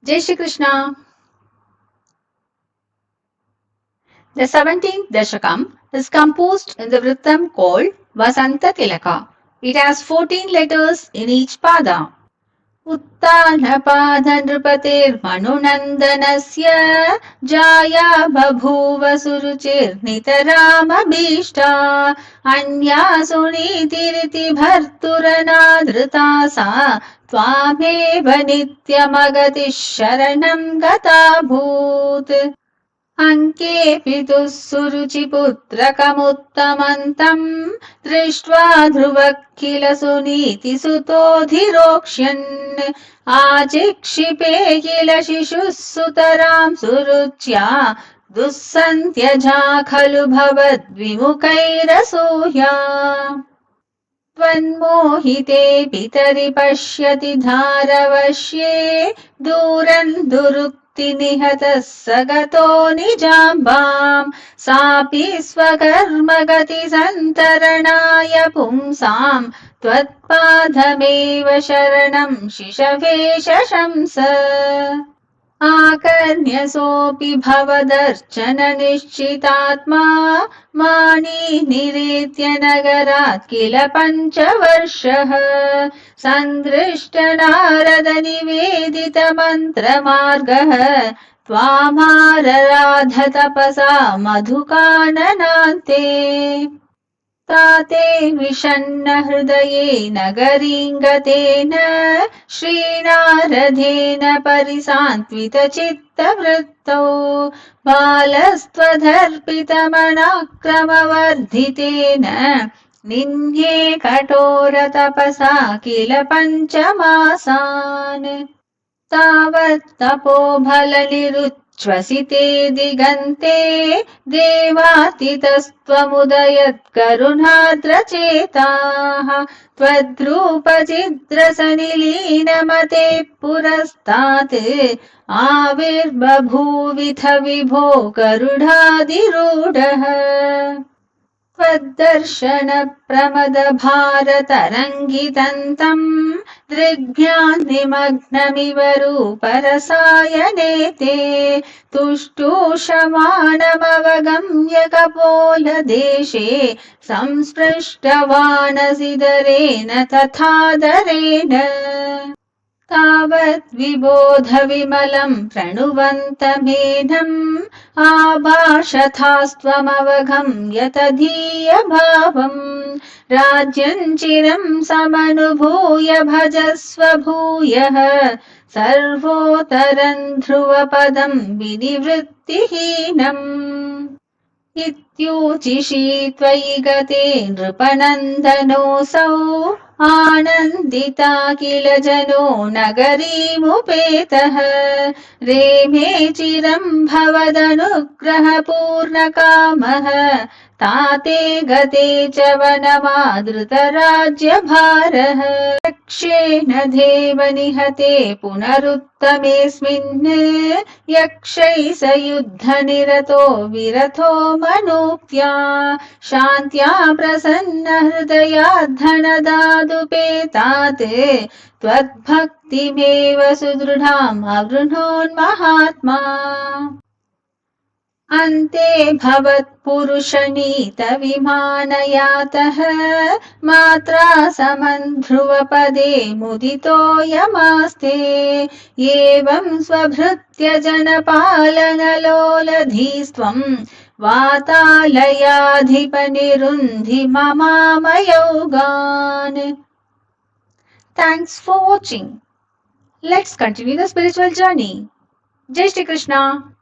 Jai Shri Krishna. The 17th Dashakam is composed in the Vrittam called Vasanta Tilaka. It has 14 letters in each pada. उत्तानपादनृपतेर्मनुनन्दनस्य जाया बभूव सुरुचिर्नितरामभीष्टा अन्या सुनीतिरिति भर्तुरनादृता सा त्वामेव नित्यमगतिः शरणं गताभूत् अङ्केऽपि तुः सुरुचिपुत्रकमुत्तमन्तम् दृष्ट्वा ध्रुवः किल सुनीतिसुतोऽधिरोक्ष्यन् आचिक्षिपे किल शिशुः सुतरां सुरुच्या दुःसन्त्यजा खलु भवद्विमुखैरसूया त्वन्मोहिते पितरि पश्यति धारवश्ये दूरन् दुरुक्तिनिहतः स गतो निजाम्बाम् सापि स्वकर्मगतिसन्तरणाय पुंसाम् त्वत्पादमेव शरणं शिशवे शशंस आकर्ण्यसोऽपि भवदर्चन निश्चितात्मा मानीनिरेत्य नगरात् किल पञ्चवर्षः सन्दृष्टनारदनिवेदितमन्त्रमार्गः त्वामारराध तपसा मधुकाननान्ते ताते विषण्ण हृदये नगरीं गतेन श्रीनारदेन परिसान्त्वितचित्तवृत्तौ बालस्त्वदर्पितमनाक्रमवर्धितेन निन्ये कठोरतपसा किल पञ्चमासान् तावत्तपोफलनिरुच्छ्वसिते दिगन्ते देवातितस्त्वमुदयत्करुणार्द्रचेताः त्वद्रूपचिद्रसनिलीनमते पुरस्तात् आविर्बभूविथ विभो गरुडाधिरूढः त्वद्दर्शनप्रमदभारतरङ्गितन्तम् दृग्भ्यान्निमग्नमिव रूपरसायने ते तुष्टूषमाणमवगम्य कपोलदेशे संस्पृष्टवानसिदरेण तथादरेण तावद्विबोधविमलम् प्रणुवन्तमेनम् आभाषथास्त्वमवघम् यतधीयभावम् राज्यम् चिरम् समनुभूय भजस्व भूयः सर्वोत्तरम् ध्रुवपदम् विनिवृत्तिहीनम् इत्यूचिषी त्वयि गते नृपनन्दनोऽसौ आनन्दिता किल जनो नगरीमुपेतः रेमे चिरम् भवदनुग्रहपूर्णकामः ताते गते च वनमादृतराज्यभारः यक्षेण देव निहते पुनरुत्तमेऽस्मिन् यक्षैः स युद्धनिरतो विरथो मनूक्त्या शान्त्या प्रसन्न हृदयाद्धनदादुपेतात् त्वद्भक्तिमेव सुदृढाम् अवृणोन्महात्मा अन्ते भवत्पुरुषनीतविमानयातः मात्रा समन्ध्रुवपदे मुदितोऽयमास्ते एवं स्वभृत्य जनपालनलोलधीस्त्वम् वातालयाधिपनिरुन्धि ममामयोगान्. Thanks for watching. Let's continue the spiritual journey. Jai Shri Krishna.